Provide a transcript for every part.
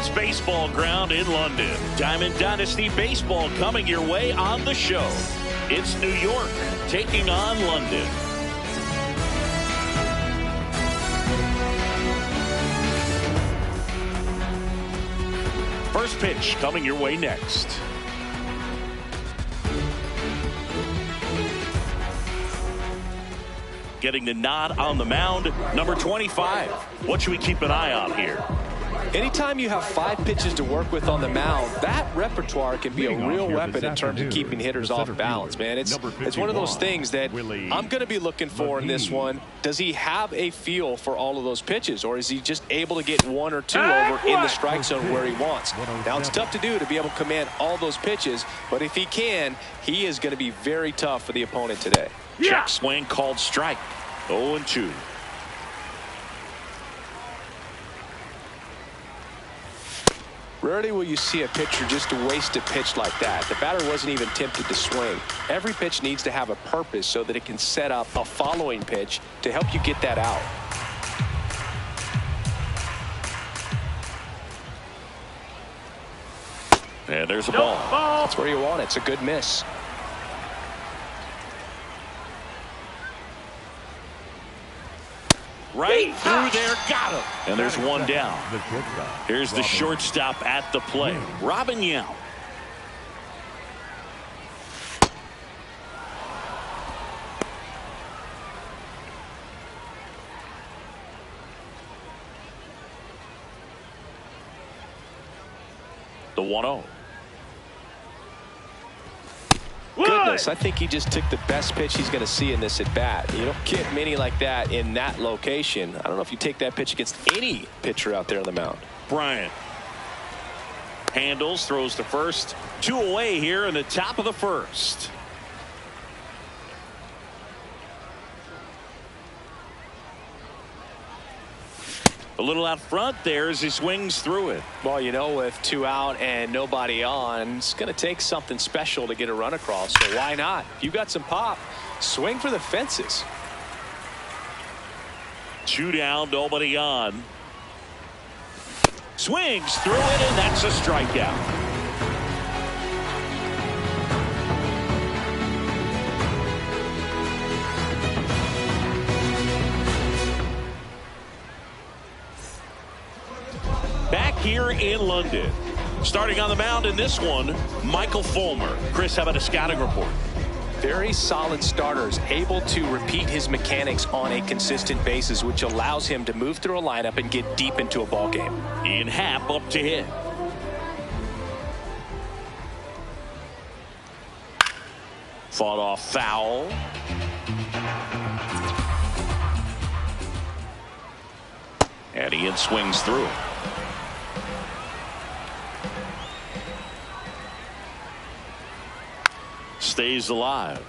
Sports Baseball Ground in London. Diamond Dynasty Baseball coming your way on the show. It's New York taking on London. First pitch coming your way next. Getting the nod on the mound, number 25. What should we keep an eye on here? Anytime you have 5 pitches to work with on the mound, that repertoire can be a real weapon in terms of keeping hitters off balance, man. It's one of those things that I'm going to be looking for in this one. Does he have a feel for all of those pitches, or is he just able to get 1 or 2 over in the strike zone where he wants? Now, it's tough to do to be able to command all those pitches, but if he can, he is going to be very tough for the opponent today. Check swing called strike. 0-2. Rarely will you see a pitcher just waste a pitch like that. The batter wasn't even tempted to swing. Every pitch needs to have a purpose so that it can set up a following pitch to help you get that out. And there's a ball. That's where you want it. It's a good miss. Right through there, got him. And there's one down. Here's the shortstop at the plate, Robin Yount. The 1-0. Goodness, I think he just took the best pitch he's going to see in this at bat. You don't get many like that in that location. I don't know if you take that pitch against any pitcher out there on the mound. Bryant handles, throws to first. 2 away here in the top of the first. A little out front there as he swings through it. Well, you know, with 2 out and nobody on, it's going to take something special to get a run across. So why not? If you've got some pop, swing for the fences. 2 down, nobody on. Swings through it, and that's a strikeout. Back here in London. Starting on the mound in this one, Michael Fulmer. Chris, how about a scouting report? Very solid starters, able to repeat his mechanics on a consistent basis, which allows him to move through a lineup and get deep into a ball game. Ian Happ up to hit. Fought off foul. And Ian swings through. Stays alive.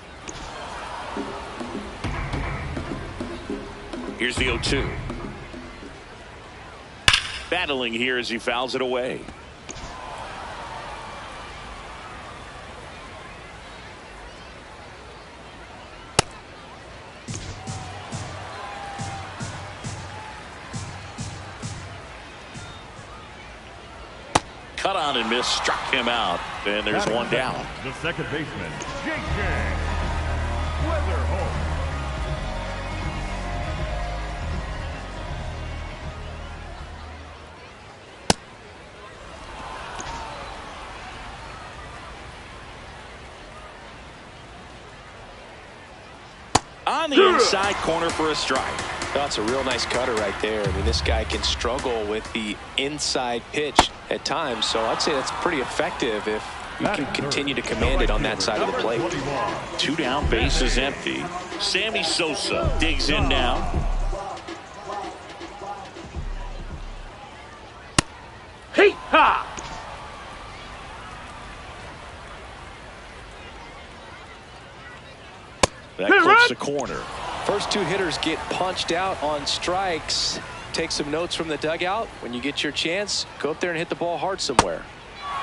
Here's the 0-2. Battling here as he fouls it away. Cut on and miss, struck him out, and there's one down. The second baseman, J.J. Weatherholt. On the inside corner for a strike. That's a real nice cutter right there. I mean, this guy can struggle with the inside pitch at times, so I'd say that's pretty effective if you can continue to command it on that side of the plate. 2 down, base is empty. Sammy Sosa digs in now. Hey ha! That clips the corner. First 2 hitters get punched out on strikes. Take some notes from the dugout. When you get your chance, go up there and hit the ball hard somewhere.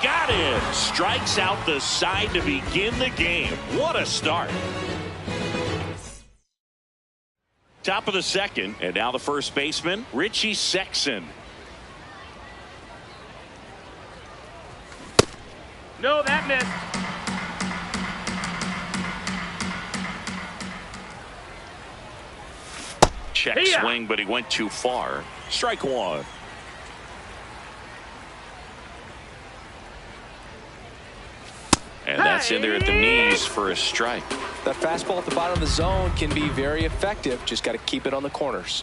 Got it. Strikes out the side to begin the game. What a start. Top of the second, and now the first baseman, Richie Sexson. No, that missed. Check swing, but he went too far. Strike one. And that's in there at the knees for a strike. That fastball at the bottom of the zone can be very effective. Just got to keep it on the corners.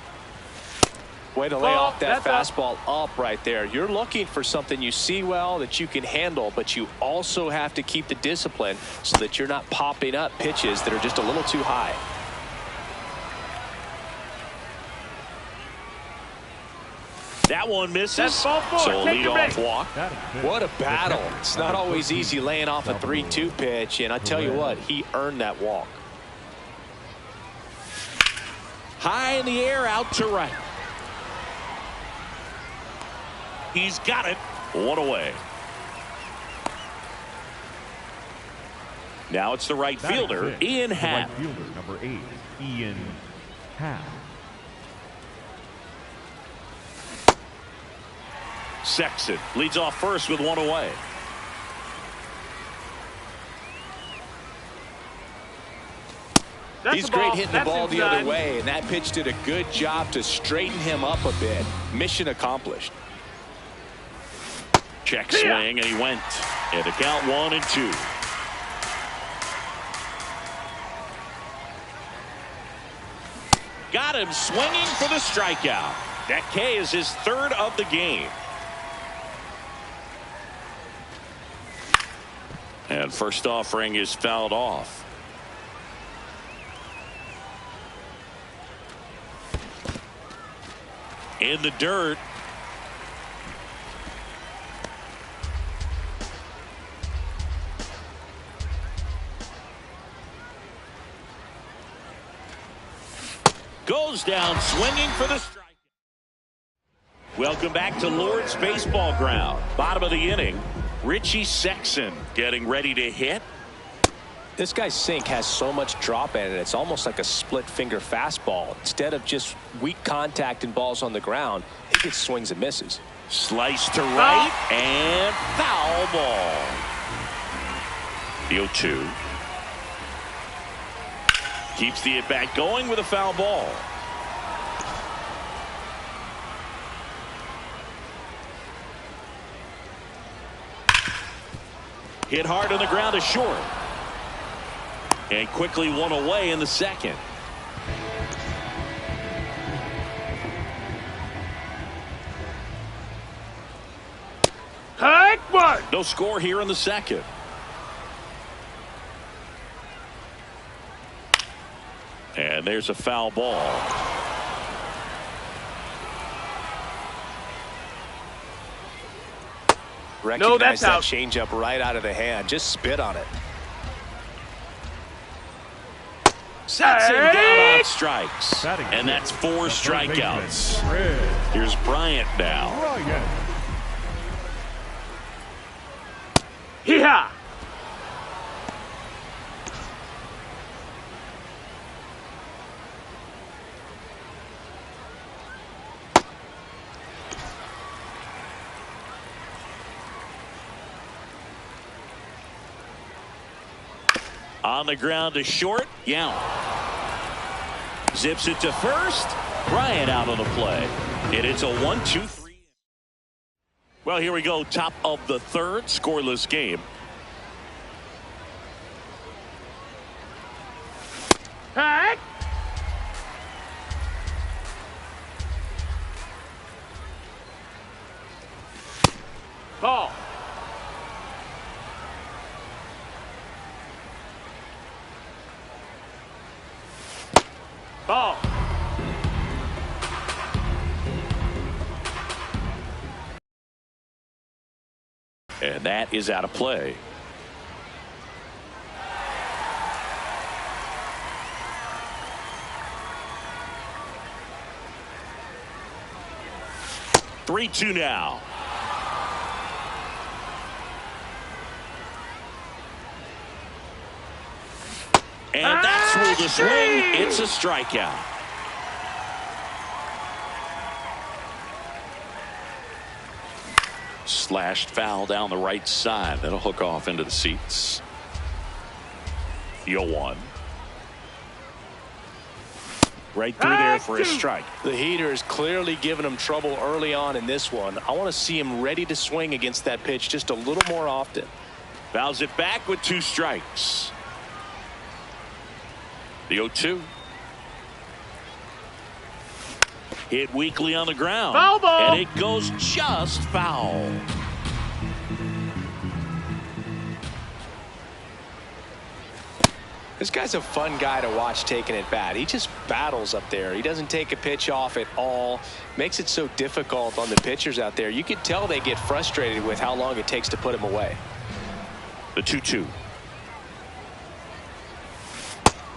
Way to lay off that fastball up right there. You're looking for something you see well that you can handle, but you also have to keep the discipline so that you're not popping up pitches that are just a little too high. That one misses. So a leadoff walk. What a battle. It's not always easy laying off a 3-2 pitch, and I tell you what, he earned that walk. High in the air, out to right. He's got it. One away. Now it's the right fielder, Ian Happ. Right fielder, number 8, Ian Happ. Sexton leads off first with one away. He's great hitting the ball the other way, and that pitch did a good job to straighten him up a bit. Mission accomplished. Check swing, and he went. And the count 1-2. Got him swinging for the strikeout. That K is his third of the game. And first offering is fouled off. In the dirt. Goes down swinging for the strike. Welcome back to Lord's Baseball Ground. Bottom of the inning. Richie Sexton getting ready to hit. This guy's sink has so much drop in it. It's almost like a split finger fastball. Instead of just weak contact and balls on the ground, he gets swings and misses. Slice to right and foul ball. The 0-2. Keeps the at-bat going with a foul ball. Hit hard on the ground to short. And quickly one away in the second. No score here in the second. And there's a foul ball. Recognize that changeup right out of the hand. Just spit on it. Sets him down on strikes. And that's 4 strikeouts. Here's Bryant now. Hee-haw! On the ground to short. Yount zips it to first. Bryant out on the play. And it's a 1-2-3. Well, here we go. Top of the third. Scoreless game. Hey! Ball. Ball. And that is out of play. Three-two now. And that's through the swing. It's a strikeout. Slashed foul down the right side. That'll hook off into the seats. The 0-1. Right through there for a strike. The heater is clearly giving him trouble early on in this one. I want to see him ready to swing against that pitch just a little more often. Fouls it back with 2 strikes. The 0-2. Hit weakly on the ground. Foul ball. And it goes just foul. This guy's a fun guy to watch taking at bat. He just battles up there. He doesn't take a pitch off at all. Makes it so difficult on the pitchers out there. You can tell they get frustrated with how long it takes to put him away. The 2-2.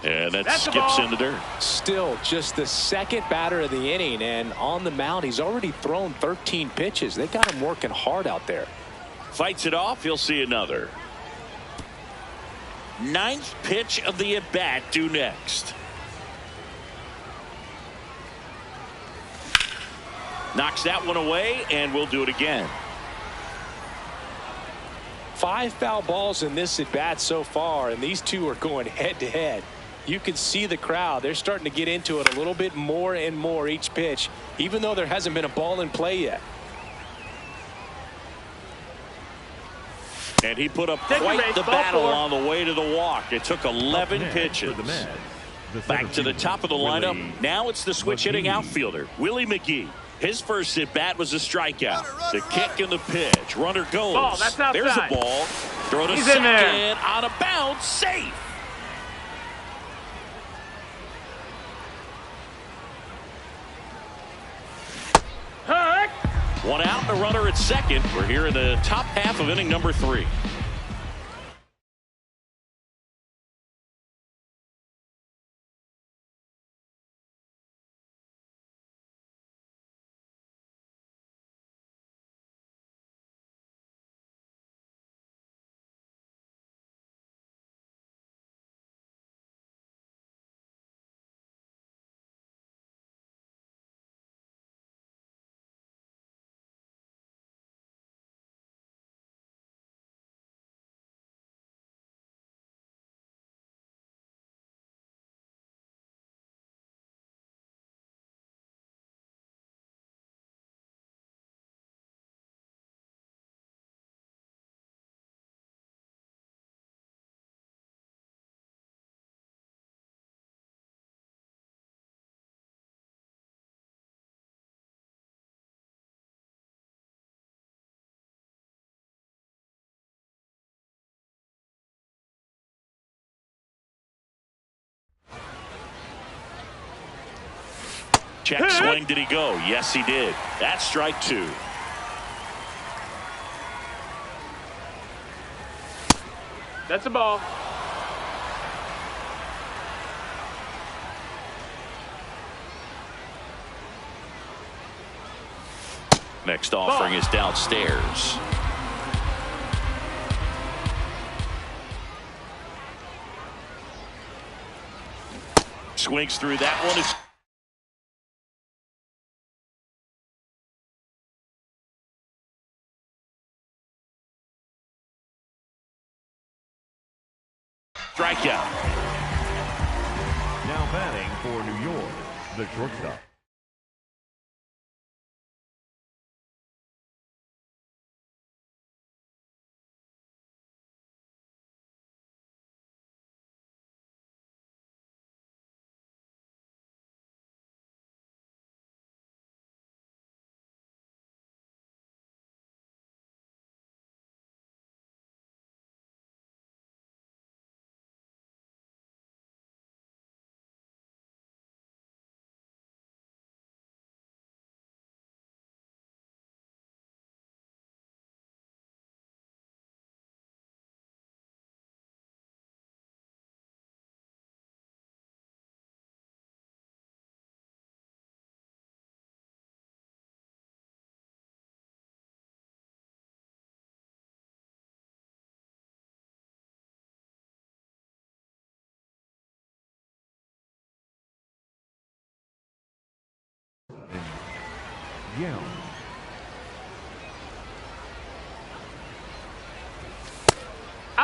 And that skips in the dirt. Still just the second batter of the inning, and on the mound he's already thrown 13 pitches. They got him working hard out there. Fights it off. He'll see another. 9th pitch of the at bat due next. Knocks that one away, and we'll do it again. 5 foul balls in this at bat so far, and these two are going head to head. You can see the crowd. They're starting to get into it a little bit more and more each pitch, even though there hasn't been a ball in play yet. And he put up quite the battle on the way to the walk. It took 11 pitches. Back to the top of the lineup. Now it's the switch hitting outfielder, Willie McGee. His first at bat was a strikeout. The kick and the pitch. Runner goes. Ball, that's outside. There's a ball. Throw to second. Out of bounds. Safe. Hurt. One out, a runner at second. We're here in the top half of inning number 3. Check swing. Did he go? Yes, he did. That's strike 2. That's a ball. Next offering is downstairs. Swings through that one. It's strikeout. Now batting for New York, the shortstop.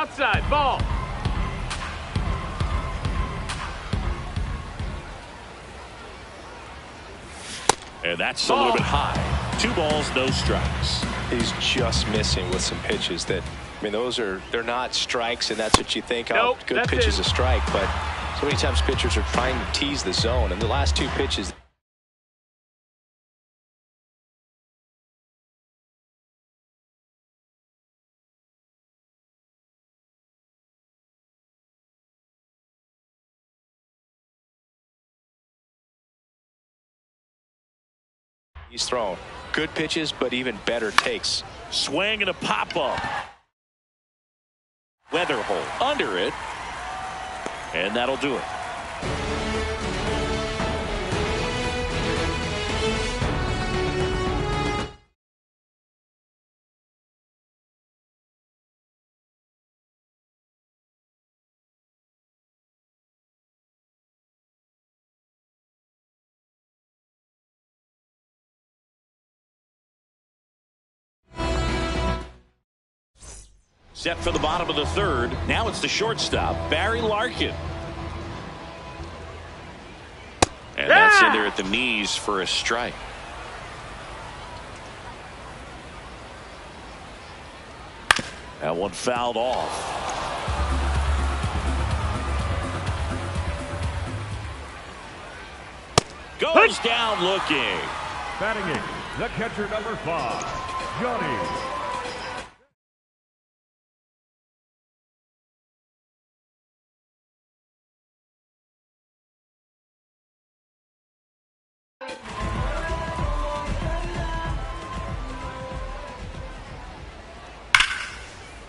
Outside, ball. And that's a little bit high. 2 balls, no strikes. He's just missing with some pitches that, I mean, they're not strikes, and that's what you think. Nope, Oh, good pitch is a strike, but so many times pitchers are trying to tease the zone, and the last 2 pitches. He's thrown good pitches, but even better takes. Swing and a pop-up. Weather hole under it. And that'll do it. Set for the bottom of the 3rd. Now it's the shortstop, Barry Larkin. And that's in there at the knees for a strike. That one fouled off. Goes down looking. Batting in, the catcher number 5, Johnny.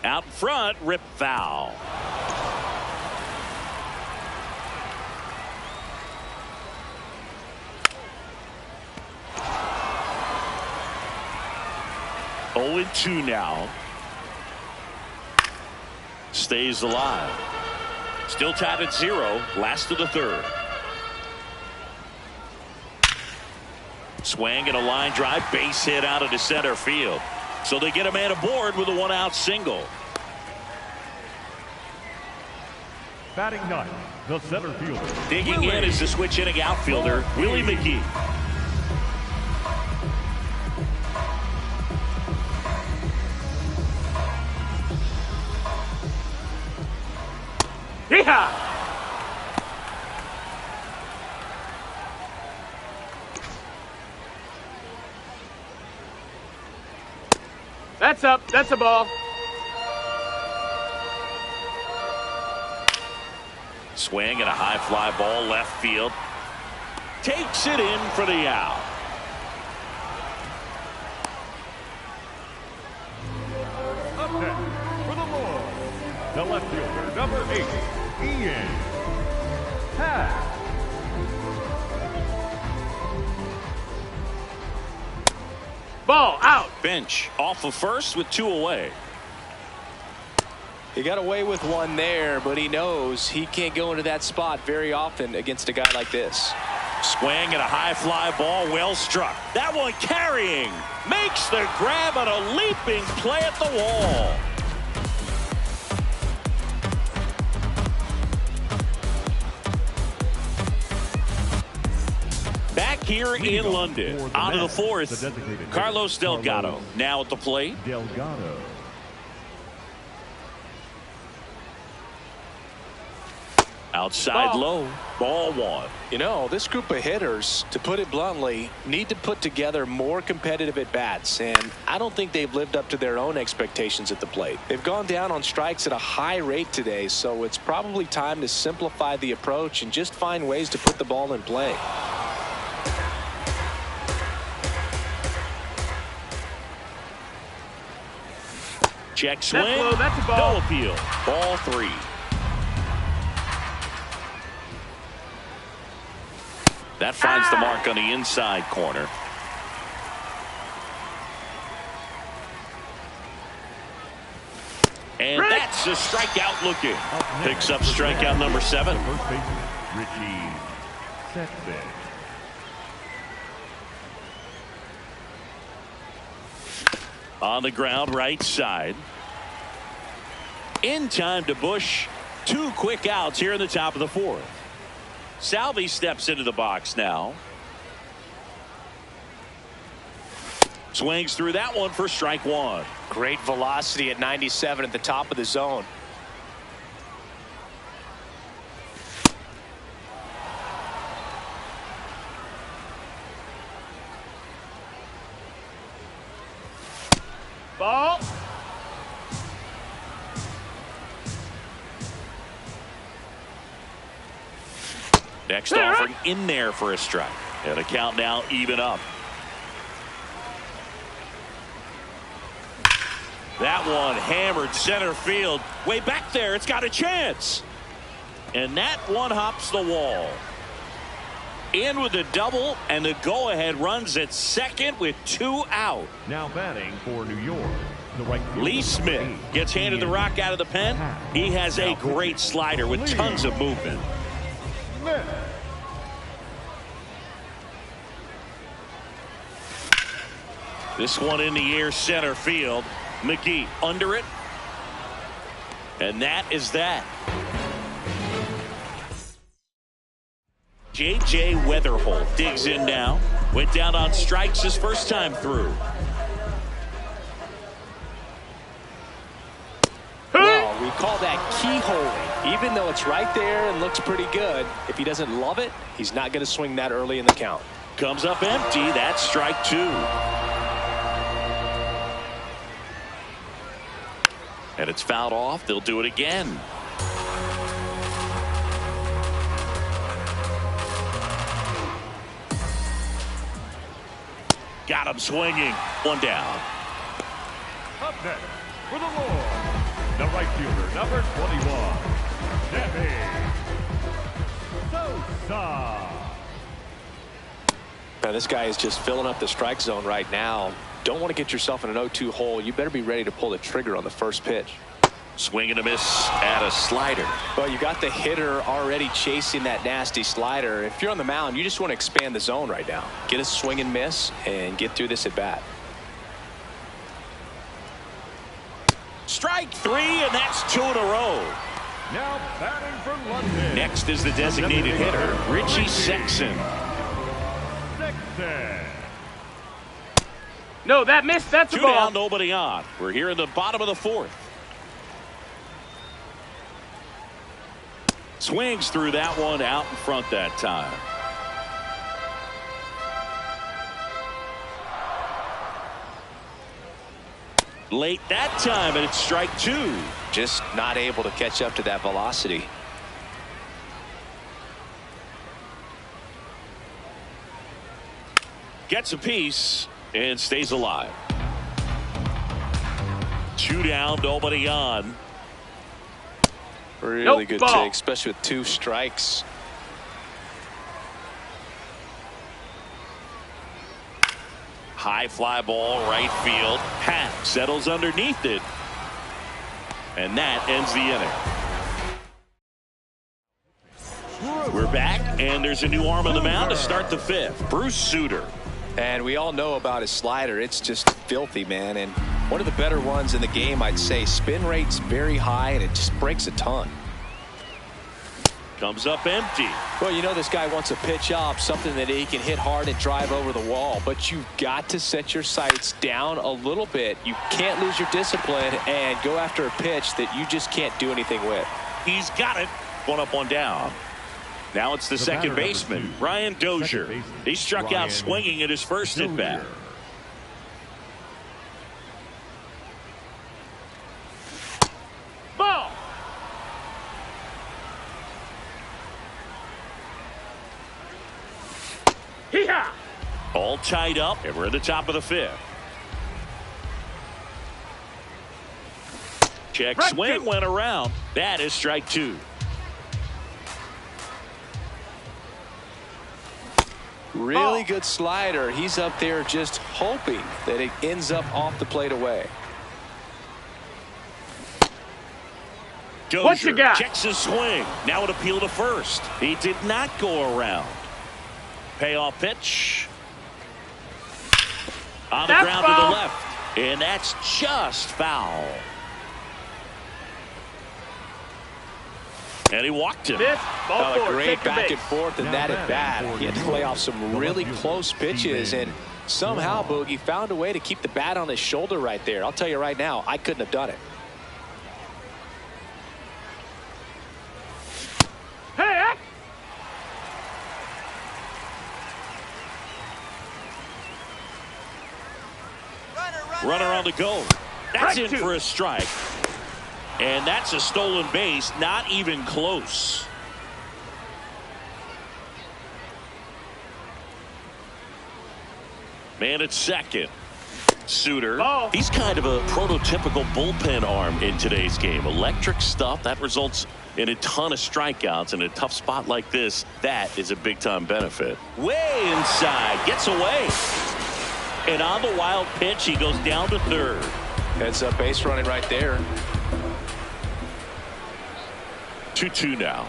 Out in front, rip foul. Oh, 2 now. Stays alive. Still tied at 0. Last of the 3rd. Swing and a line drive, base hit out into center field. So they get a man aboard with a 1-out single. Batting 9, the center fielder. Digging in is the switch hitting outfielder, Willie McGee. Yeehaw! That's up. That's a ball. Swing and a high fly ball left field. Takes it in for the out. Up next for the Lord, the left fielder, number 8, Ian Happ. Ball out. Bench off of first with 2 away. He got away with 1 there, but he knows he can't go into that spot very often against a guy like this. Swing and a high fly ball, well struck. That one carrying. Makes the grab on a leaping play at the wall. Back here in London, on to the 4th, Carlos Delgado now at the plate. Delgado. Outside low, ball 1. You know, this group of hitters, to put it bluntly, need to put together more competitive at-bats, and I don't think they've lived up to their own expectations at the plate. They've gone down on strikes at a high rate today, so it's probably time to simplify the approach and just find ways to put the ball in play. Check swing. That's low. That's a ball. No appeal. Ball 3. That finds the mark on the inside corner. And that's a strikeout looking. Picks up strikeout number 7. First baseman, Richie Setbeck. On the ground, right side. In time to Bush. 2 quick outs here in the top of the 4th. Salvi steps into the box now. Swings through that one for strike 1. Great velocity at 97 at the top of the zone. Ball. Next offering in there for a strike. And a count now even up. That one hammered center field. Way back there. It's got a chance. And that one hops the wall. In with a double, and the go-ahead runs at second with 2 out. Now batting for New York, the right fielder, Lee Smith gets handed the rock out of the pen. He has a great slider with tons of movement. Smith. This one in the air center field. McGee under it. And that is that. J.J. Weatherholt digs in now. Went down on strikes his first time through. Well, we call that keyholing. Even though it's right there and looks pretty good, if he doesn't love it, he's not going to swing that early in the count. Comes up empty. That's strike 2. And it's fouled off. They'll do it again. Got him swinging. 1 down. Up next for the Lord, the right fielder, number 21, Debbie Sosa. Now, this guy is just filling up the strike zone right now. Don't want to get yourself in an 0-2 hole. You better be ready to pull the trigger on the first pitch. Swing and a miss at a slider. Well, you got the hitter already chasing that nasty slider. If you're on the mound, you just want to expand the zone right now. Get a swing and miss and get through this at bat. Strike 3, and that's 2 in a row. Now batting for London. Next is the designated hitter, Richie Sexson. Sexton. No, that missed. That's a 2 ball. down, nobody on. We're here in the bottom of the 4th. Swings through that one out in front that time. Late that time, and it's strike 2. Just not able to catch up to that velocity. Gets a piece and stays alive. 2 down, nobody on. Really good ball. take, especially with 2 strikes. High fly ball, right field. Pat settles underneath it. And that ends the inning. We're back, and there's a new arm on the mound to start the 5th. Bruce Sutter. And we all know about his slider. It's just filthy, man. And one of the better ones in the game, I'd say. Spin rate's very high, and it just breaks a ton. Comes up empty. Well, you know this guy wants a pitch up, something that he can hit hard and drive over the wall. But you've got to set your sights down a little bit. You can't lose your discipline and go after a pitch that you just can't do anything with. He's got it. 1 up, 1 down. Now it's the second baseman, Ryan Dozier. He struck out swinging at his first at bat. Ball. Hee-haw. All tied up, and we're at the top of the 5th. Check swing went around. That is strike 2. Really good slider. He's up there just hoping that it ends up off the plate away. Dozier what you got? Checks his swing. Now an appeal to first. He did not go around. Payoff pitch. On the ground foul. to the left. And that's just foul. And he walked him. A great back and forth in that at bat. He had to play off some really close pitches, and somehow Boogie found a way to keep the bat on his shoulder right there. I'll tell you right now, I couldn't have done it. Hey! Runner on the go. That's in for a strike. And that's a stolen base, not even close. Man at second. Suter. He's kind of a prototypical bullpen arm in today's game. Electric stuff that results in a ton of strikeouts in a tough spot like this. That is a big-time benefit. Way inside. Gets away. And on the wild pitch, he goes down to third. That's a base running right there. 2-2 now.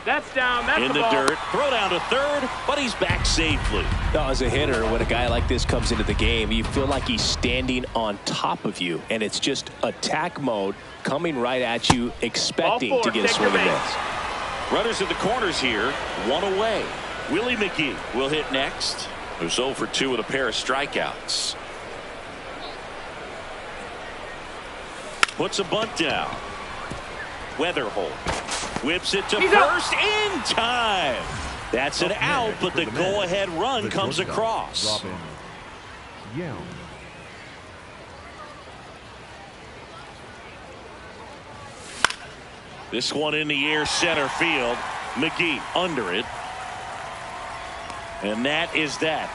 That's down. That's in the dirt. Throw down to third, but he's back safely. Now, as a hitter, when a guy like this comes into the game, you feel like he's standing on top of you, and it's just attack mode coming right at you, expecting to get a swing and miss. Runners at the corners here, one away. Willie McGee will hit next. Who's 0 for 2 with a pair of strikeouts. Puts a bunt down. Weatherholt whips it to first in time. That's an out, but the go-ahead run comes across. This one in the air, center field. McGee under it. And that is that.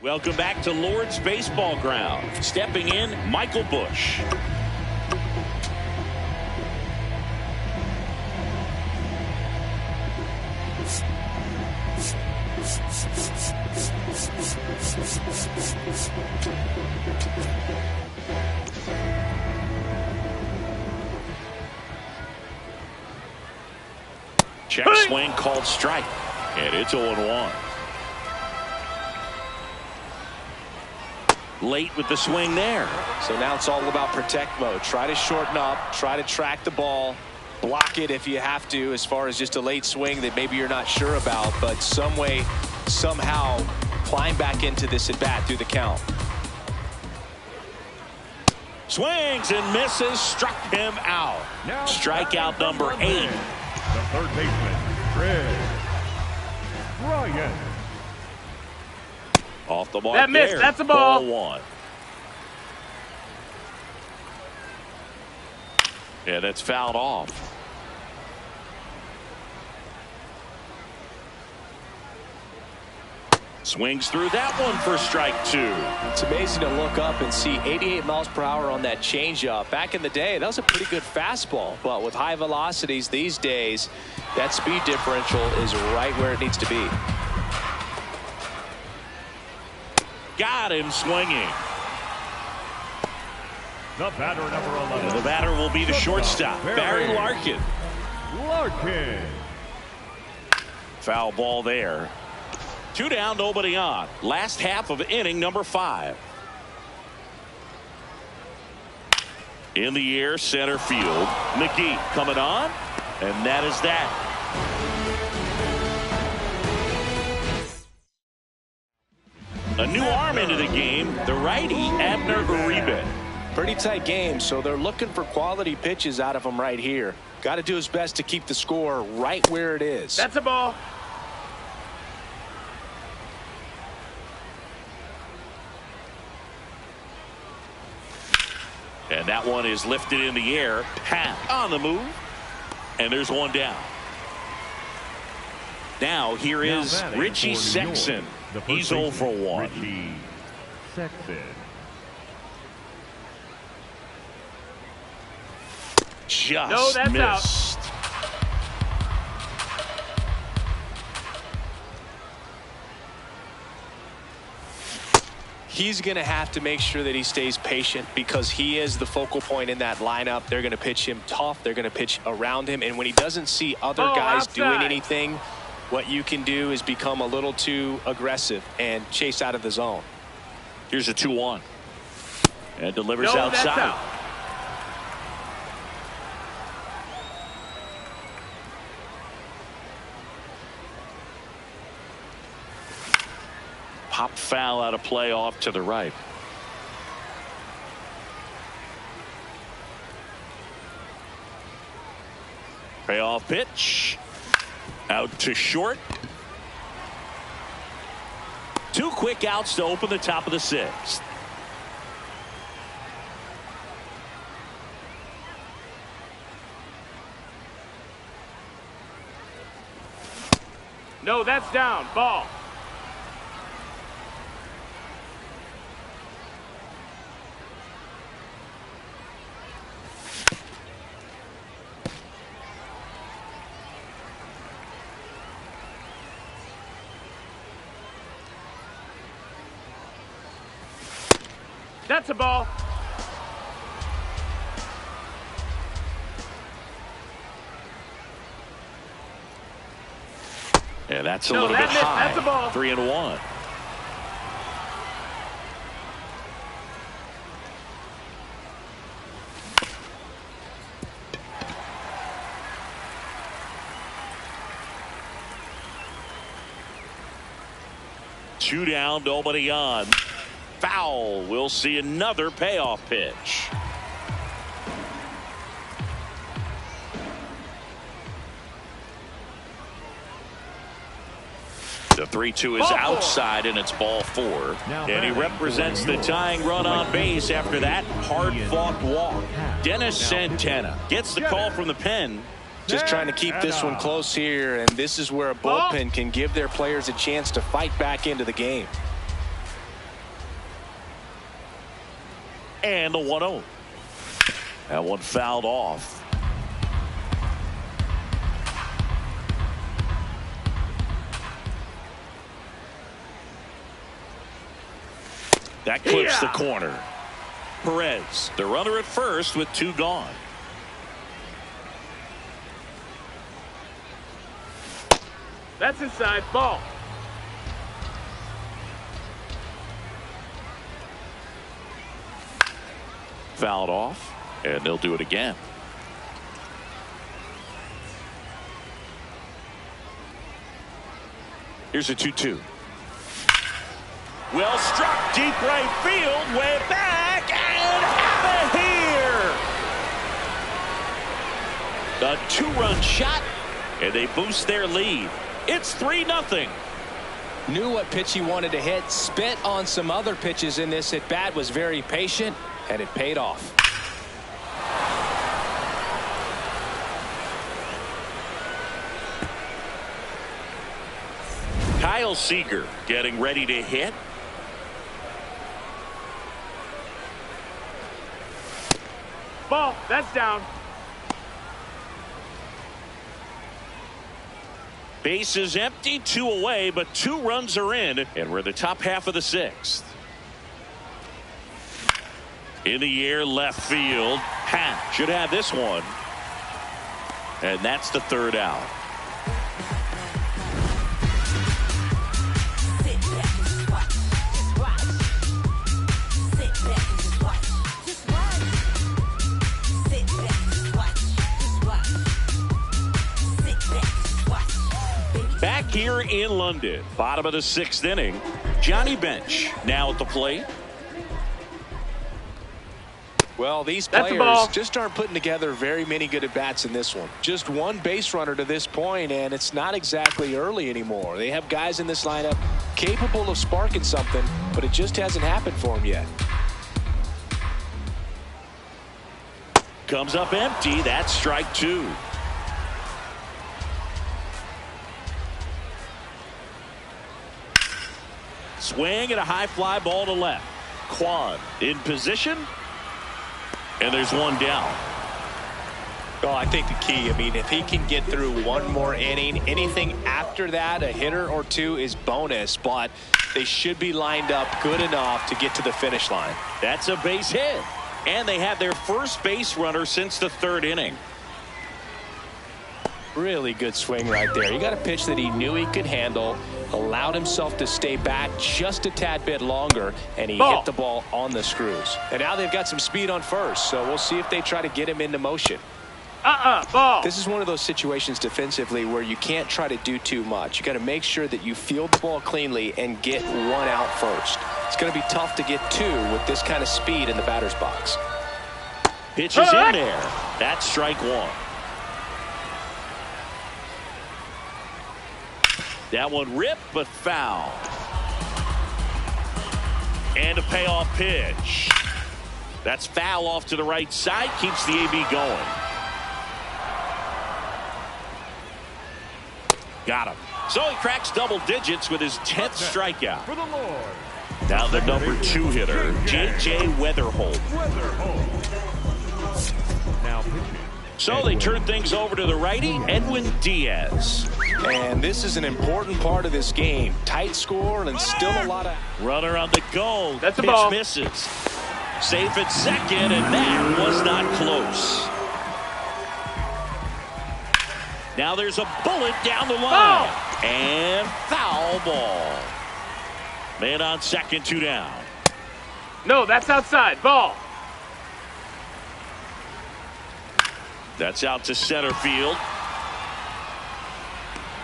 Welcome back to Lord's Baseball Ground. Stepping in, Michael Bush. Check swing called strike. And it's 0-1. Late with the swing there. So now it's all about protect mode. Try to shorten up, try to track the ball, block it if you have to, as far as just a late swing that maybe you're not sure about, but some way, somehow climb back into this at bat through the count. Swings and misses, struck him out. Now strikeout number 8. The third baseman, Ryan. Off the mark. That missed. There. That's a ball. 4-1. Yeah, that's fouled off. Swings through that one for strike 2. It's amazing to look up and see 88 miles per hour on that changeup. Back in the day, that was a pretty good fastball, but with high velocities these days, that speed differential is right where it needs to be. Got him swinging. The batter, number 11. And the batter will be the shortstop, Barry Larkin. Foul ball there. 2 down, nobody on. Last half of inning number 5. In the air, center field. McGee coming on, and that is that. A new arm into the game, the righty, Abner Uribe. Pretty tight game, so they're looking for quality pitches out of him right here. Got to do his best to keep the score right where it is. That's a ball. And that one is lifted in the air. Pat on the move. And there's one down. Now here is Richie Sexson. He's 0 for 1. Richie Sexson. Just missed. Out. He's going to have to make sure that he stays patient because he is the focal point in that lineup. They're going to pitch him tough. They're going to pitch around him. And when he doesn't see other guys doing anything, what you can do is become a little too aggressive and chase out of the zone. Here's a 2-1. And delivers outside. That's out. Pop foul out of play off to the right. Payoff pitch. Out to short. 2 quick outs to open the top of the 6th. No, that's down. Ball. That's a ball. Yeah, that's a little bit high. That's a ball. 3-1. Two down, nobody on. Foul. We'll see another payoff pitch. The 3-2 is outside, and it's ball 4. And he represents the tying run on base after that hard-fought walk. Dennis Santana gets the call from the pen. Just trying to keep this one close here, and this is where a bullpen can give their players a chance to fight back into the game. And the 1-0. That one fouled off. That clips the corner. Perez, the runner at first with 2 gone. That's inside. Ball. Fouled off, and they'll do it again. Here's a 2-2. Well struck, deep right field, way back, and out of here. The 2-run shot, and they boost their lead. It's 3-0. Knew what pitch he wanted to hit, spit on some other pitches in this at bat, was very patient, and it paid off. Kyle Seager getting ready to hit. Ball. That's down. Base is empty, 2 away, but 2 runs are in, and we're the top half of the 6th. In the air, left field. Hat should have this one. And that's the 3rd out. Back here in London, bottom of the 6th inning, Johnny Bench now at the plate. Well, these players just aren't putting together very many good at-bats in this one. Just 1 base runner to this point, and it's not exactly early anymore. They have guys in this lineup capable of sparking something, but it just hasn't happened for them yet. Comes up empty. That's strike 2. Swing and a high fly ball to left. Quan in position. And there's 1 down. Well, I think the key, I mean, if he can get through 1 more inning, anything after that, a hitter or 2 is bonus, but they should be lined up good enough to get to the finish line. That's a base hit. And they have their first base runner since the 3rd inning. Really good swing right there. He got a pitch that he knew he could handle. allowed himself to stay back just a tad bit longer, and he hit the ball on the screws. And now they've got some speed on first, so we'll see if they try to get him into motion. Ball. This is one of those situations defensively where you can't try to do too much. You got to make sure that you field the ball cleanly and get one out first. It's going to be tough to get two with this kind of speed in the batter's box. Pitches in there. That's strike one. That one ripped, but foul. And a payoff pitch. That's foul off to the right side. Keeps the AB going. Got him. So he cracks double digits with his 10th strikeout. For the Lord. Now the number 2 hitter, J.J. Weatherholt. Now pitching. So they turn things over to the righty, Edwin Diaz. And this is an important part of this game. Tight score and still a lot of... Runner on the go. That's a Pitch ball. misses. Safe at second, and that was not close. Now there's a bullet down the line. And foul ball. Man on second, 2 down. No, that's outside. Ball. That's out to center field.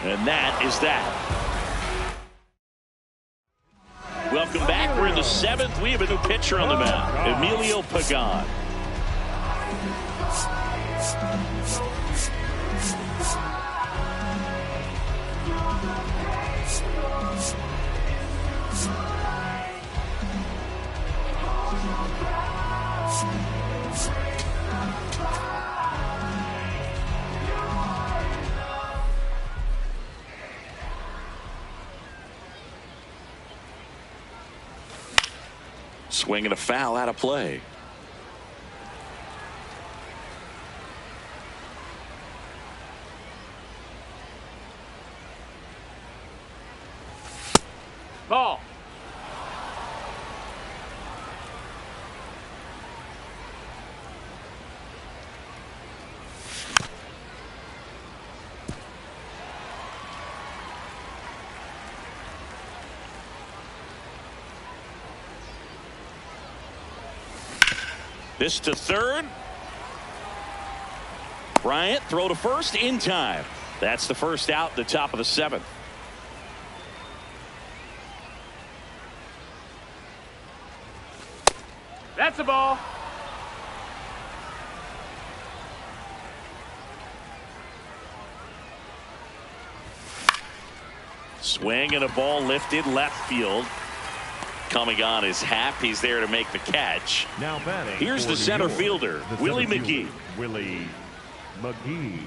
And that is that. Welcome back. We're in the 7th. We have a new pitcher on the mound, Emilio Pagan. Swinging a foul out of play. Ball. This to third. Bryant throw to first in time. That's the first out, the top of the 7th. That's a ball. Swing and a ball lifted left field. Coming on is Happ. He's there to make the catch. Now batting. Here's for the New center York, fielder, the Willie center McGee. fielder, Willie McGee.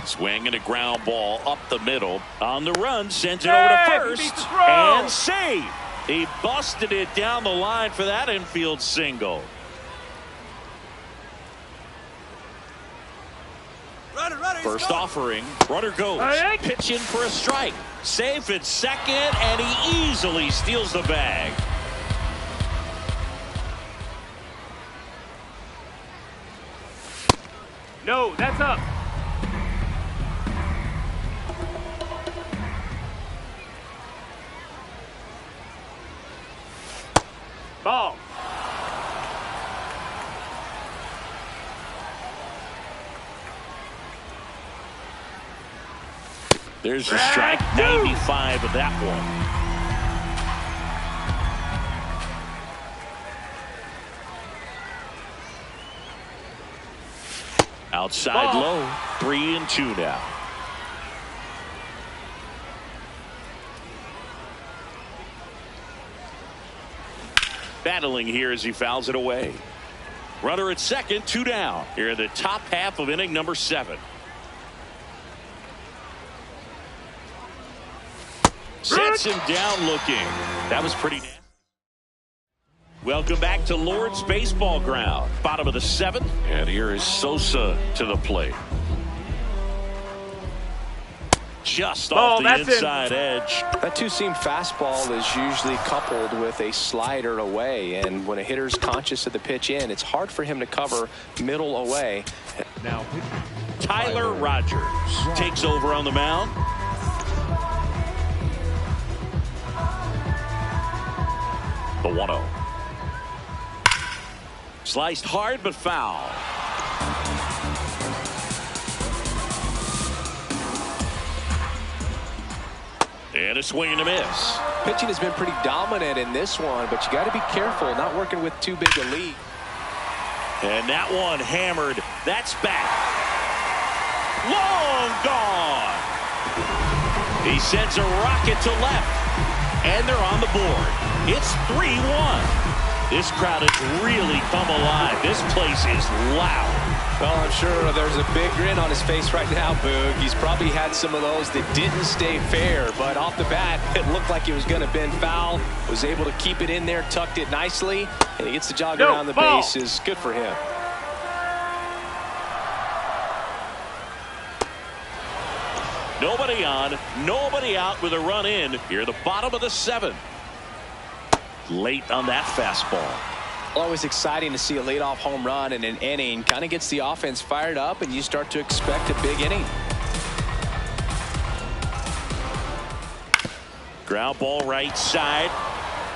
Swing and a ground ball up the middle. On the run, sent it over to He first. beats the throw. And save. He busted it down the line for that infield single. First offering, runner goes. Pitching for a strike. Safe at second, and he easily steals the bag. No, that's up. Ball. There's a strike, 95 of that one. Outside Ball. low, 3-2 now. Battling here as he fouls it away. Runner at second, 2 down. Here in the top half of inning number 7. Sets him down looking. That was pretty nasty. Welcome back to Lord's Baseball Ground. Bottom of the 7th. And here is Sosa to the plate. Just off the inside edge. That two-seam fastball is usually coupled with a slider away, and when a hitter's conscious of the pitch in, it's hard for him to cover middle away. Now pitching. Tyler Rogers takes over on the mound. The 1-0. Sliced hard but foul. And a swing and a miss. Pitching has been pretty dominant in this one, but you got to be careful not working with too big a lead. And that one hammered. That's back. Long gone. He sends a rocket to left. And they're on the board. It's 3-1. This crowd has really come alive. This place is loud. Well, I'm sure there's a big grin on his face right now, Boog. He's probably had some of those that didn't stay fair, but off the bat, it looked like it was going to bend foul. Was able to keep it in there, tucked it nicely, and he gets the jog around the bases. Good for him. Nobody on, nobody out with a run in here, the bottom of the 7th. Late on that fastball. Always exciting to see a leadoff home run in an inning. Kind of gets the offense fired up, and you start to expect a big inning. Ground ball right side.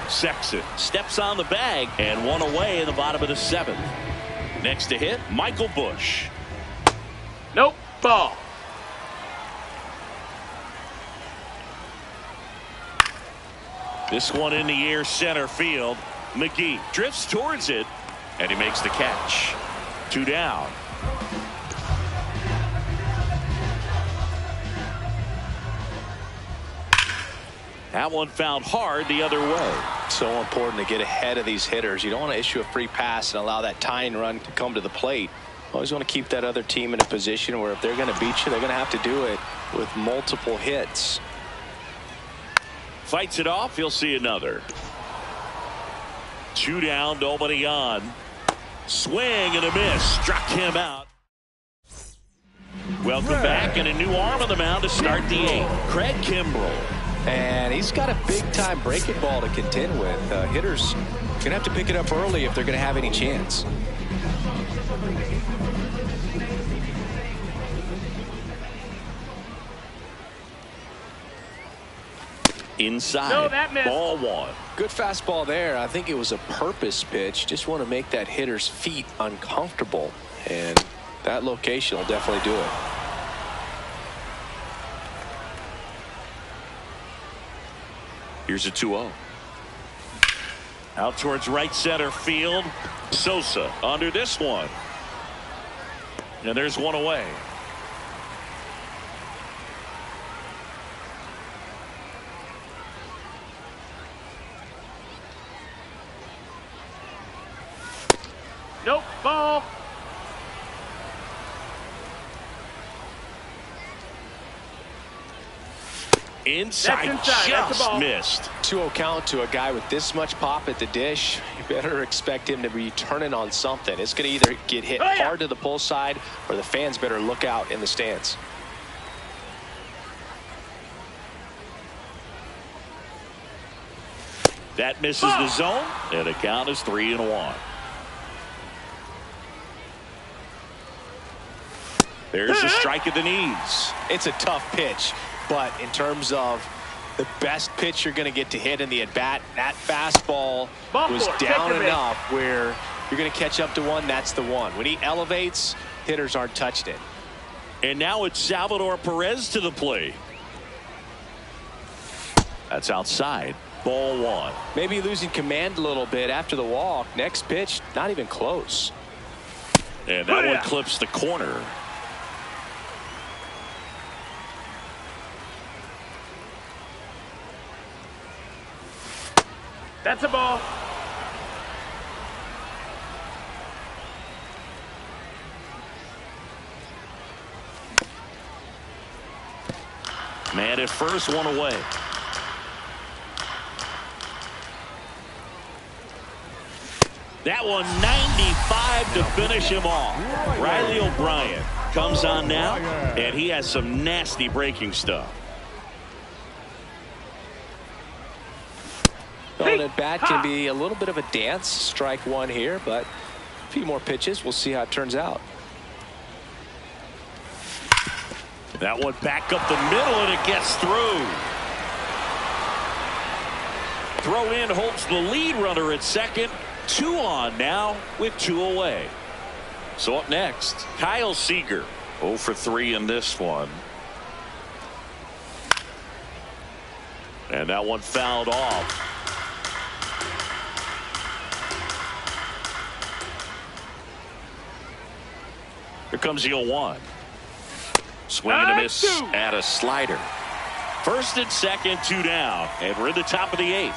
Sexton steps on the bag, and one away in the bottom of the 7th. Next to hit, Michael Bush. Nope. Ball. This one in the air, center field. McGee drifts towards it, and he makes the catch. 2 down. That one found hard the other way. So important to get ahead of these hitters. You don't want to issue a free pass and allow that tying run to come to the plate. Always want to keep that other team in a position where if they're going to beat you, they're going to have to do it with multiple hits. Fights it off. He'll see another. 2 down, nobody on. Swing and a miss. Struck him out. Welcome back, and a new arm on the mound to start the 8th. Craig Kimbrell. And he's got a big-time breaking ball to contend with. Hitters are going to have to pick it up early if they're going to have any chance. Inside. No, that missed. Ball 1. Good fastball there. I think it was a purpose pitch. Just want to make that hitter's feet uncomfortable. And that location will definitely do it. Here's a 2-0. Out towards right center field. Sosa under this one. And there's one away. Nope. Ball. Inside, just missed. 2-0 count to a guy with this much pop at the dish. You better expect him to be turning on something. It's going to either get hit hard to the pull side, or the fans better look out in the stands. That misses the zone, and the count is 3-1. There's a strike at the knees. It's a tough pitch, but in terms of the best pitch you're going to get to hit in the at-bat, that fastball was down enough where you're going to catch up to one. That's the one. When he elevates, hitters aren't touching it. And now it's Salvador Perez to the plate. That's outside. Ball 1. Maybe losing command a little bit after the walk. Next pitch, not even close. And that one clips the corner. That's a ball. Man at first, one away. That one 95 to finish him off. Riley O'Brien comes on now, and he has some nasty breaking stuff. Well, at bat can be a little bit of a dance. Strike one here, but a few more pitches. We'll see how it turns out. That one back up the middle, and it gets through. Throw in holds the lead runner at second. 2 on now with 2 away. So up next, Kyle Seager. 0 for 3 in this one. And that one fouled off. Here comes the 0-1. Swing and a miss at a slider. First and second, 2 down. And we're in the top of the 8th.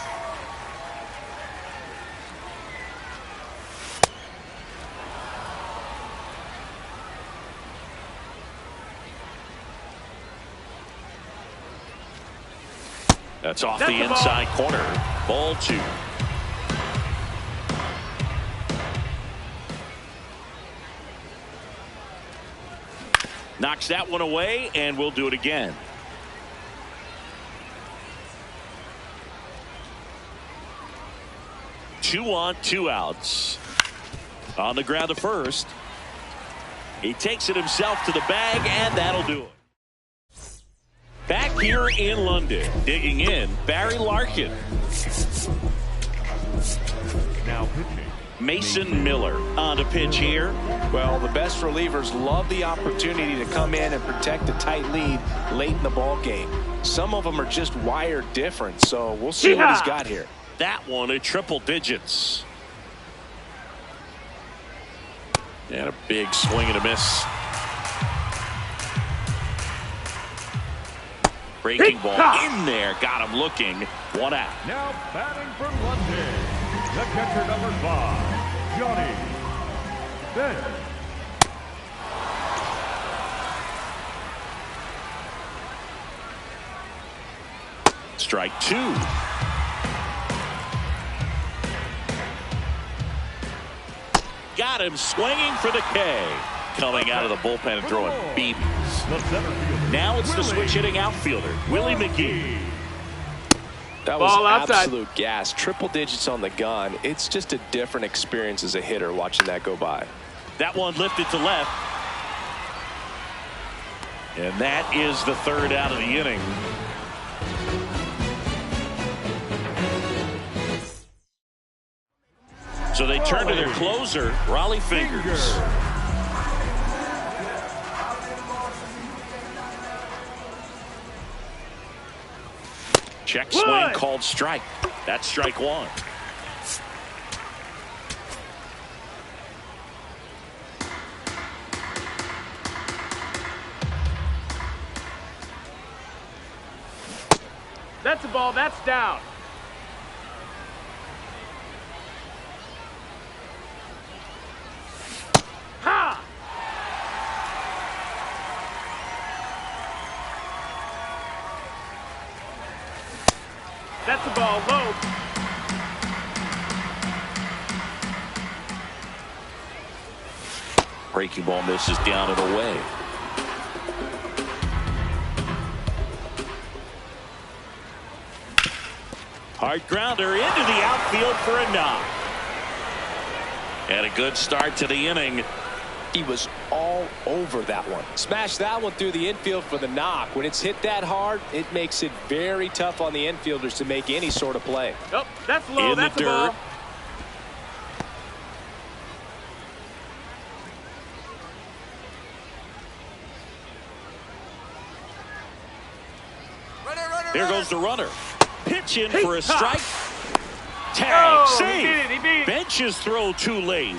That's off the inside corner. Ball 2. Knocks that one away, and we'll do it again. Two on, 2 outs. On the ground to first. He takes it himself to the bag, and that'll do it. Back here in London, digging in, Barry Larkin. Now pitching. Mason Miller on to pitch here. Well, the best relievers love the opportunity to come in and protect a tight lead late in the ball game. Some of them are just wired different, so we'll see what he's got here. That one at triple digits. And a big swing and a miss. Breaking ball in there. Got him looking. 1 out. Now batting from London, the catcher number 5, Johnny Bench. Strike 2. Got him swinging for the K. Coming out of the bullpen and throwing BBs. Now it's the switch hitting outfielder, Willie McGee. That was absolute gas. Triple digits on the gun. It's just a different experience as a hitter watching that go by. That one lifted to left. And that is the 3rd out of the inning. So they turn to their closer, Raleigh Fingers. Check swing called strike. That's strike 1. That's a ball. That's down. Ha! That's a ball low. Breaking ball misses down and away. Hard grounder into the outfield for a knock. And a good start to the inning. He was all over that one. Smashed that one through the infield for the knock. When it's hit that hard, it makes it very tough on the infielders to make any sort of play. Oh, that's low. That's a ball. There goes the runner. Pitch in for a strike. Tag. Save. He beat it. Bench's throw too late.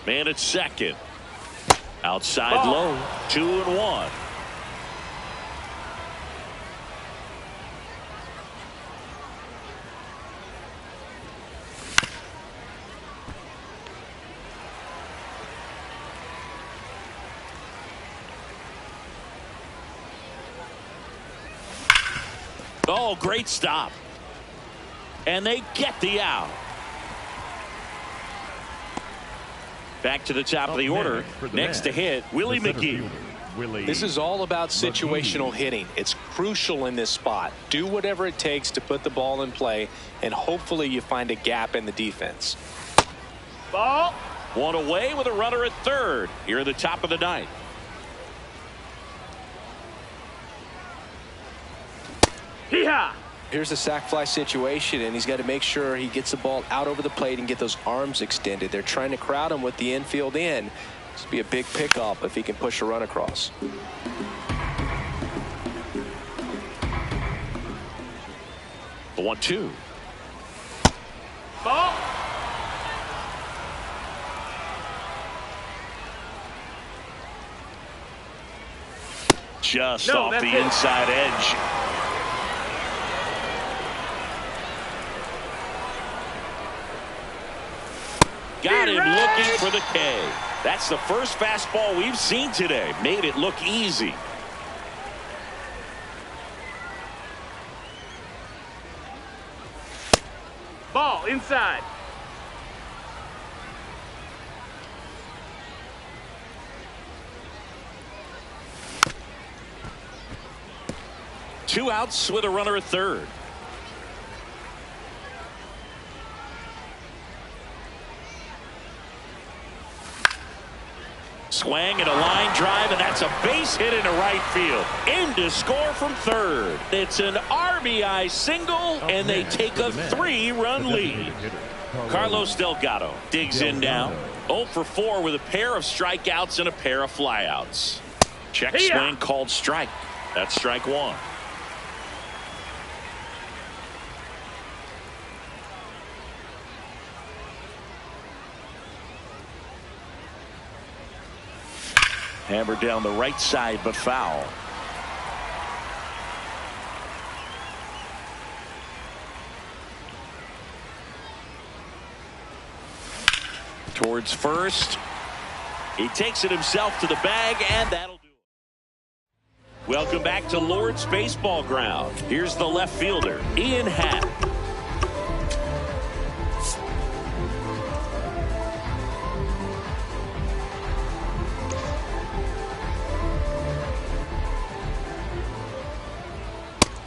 Man at second. Outside low. 2-1. Oh, great stop. And they get the out. Back to the top of the order. Next to hit, Willie McGee. This is all about situational hitting. It's crucial in this spot. Do whatever it takes to put the ball in play, and hopefully you find a gap in the defense. Ball. One away with a runner at third here at the top of the ninth. Hee-haw! Here's a sac fly situation, and he's got to make sure he gets the ball out over the plate and get those arms extended. They're trying to crowd him with the infield in. This would be a big pickup if he can push a run across. The 1-2. Ball. Just off the inside edge. Got him looking for the K. That's the first fastball we've seen today. Made it look easy. Ball inside. Two outs with a runner at third. Swing and a line drive, and that's a base hit into right field. In to score from third. It's an RBI single, and they take a 3-run lead. Carlos Delgado digs in now. 0 for 4 with a pair of strikeouts and a pair of flyouts. Check swing called strike. That's strike one. Hammered down the right side, but foul. Towards first. He takes it himself to the bag, and that'll do it. Welcome back to Lord's Baseball Ground. Here's the left fielder, Ian Happ.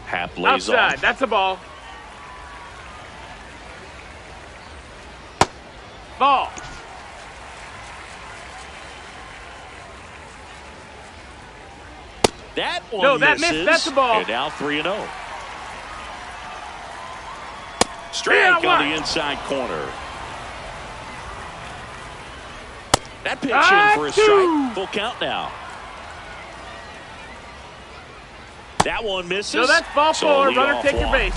Happ lays Outside. off. That's a ball. Ball. That one No, that misses. missed. That's a ball. And now 3-0. Strike on the inside corner. That pitch in for a strike. Full count now. That one misses. No, that's ball So four. lead Runner, off take your walk. base.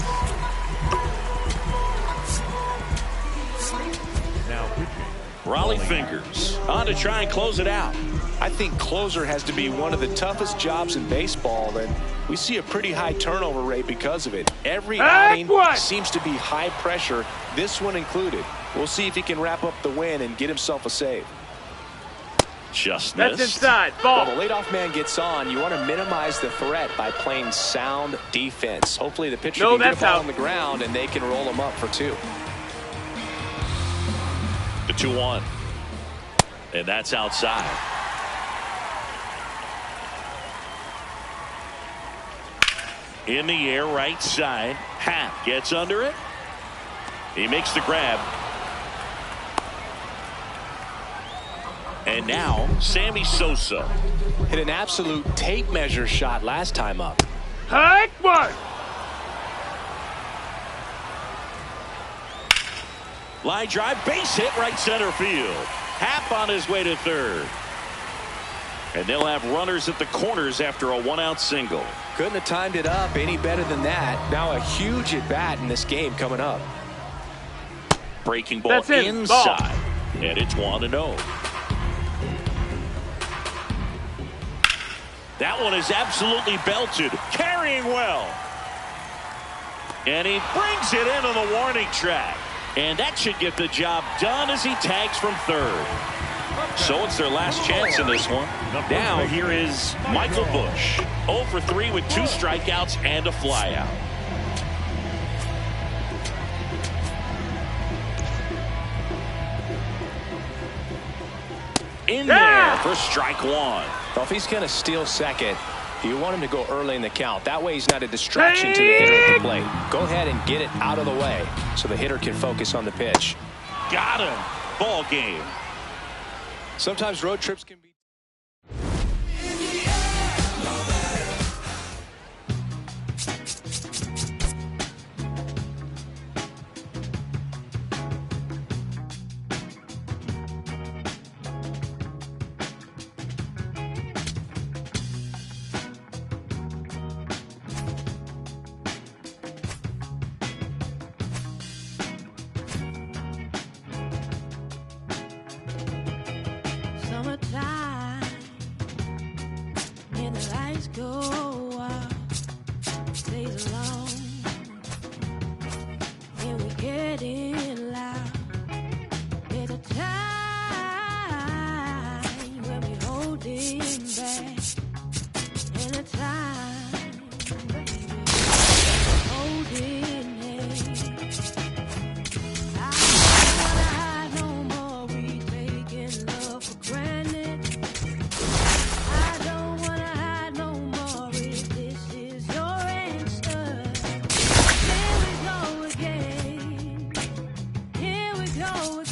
Now pitching. Raleigh Fingers on to try and close it out. I think closer has to be one of the toughest jobs in baseball, and we see a pretty high turnover rate because of it. Every outing seems to be high pressure, this one included. We'll see if he can wrap up the win and get himself a save. Just missed. That's inside. Ball. While the leadoff man gets on, you want to minimize the threat by playing sound defense. Hopefully the pitcher can get a ball on the ground and they can roll him up for 2. The 2-1. And that's outside. In the air, right side. Happ gets under it. He makes the grab. And now, Sammy Sosa. Hit an absolute tape measure shot last time up. Hike one. Line drive, base hit, right center field. Happ on his way to third. And they'll have runners at the corners after a 1-out single. Couldn't have timed it up any better than that. Now a huge at-bat in this game coming up. Breaking ball inside. And it's 1-0. That one is absolutely belted. Carrying well. And he brings it into the warning track. And that should get the job done as he tags from third. So it's their last chance in this one. Now here is Michael Busch. 0 for 3 with 2 strikeouts and a flyout. In there for strike one. Well, if he's going to steal second, you want him to go early in the count. That way he's not a distraction to the hitter at the plate. Go ahead and get it out of the way so the hitter can focus on the pitch. Got him. Ball game. Sometimes road trips can be. Summertime, and the lights go out, stays alone, and we get in loud. There's a time when we holding back, and a time, baby, holding hands. I don't wanna hide no more. We taking love for granted. I don't wanna hide no more. If this is your answer, here we go again. Here we go again.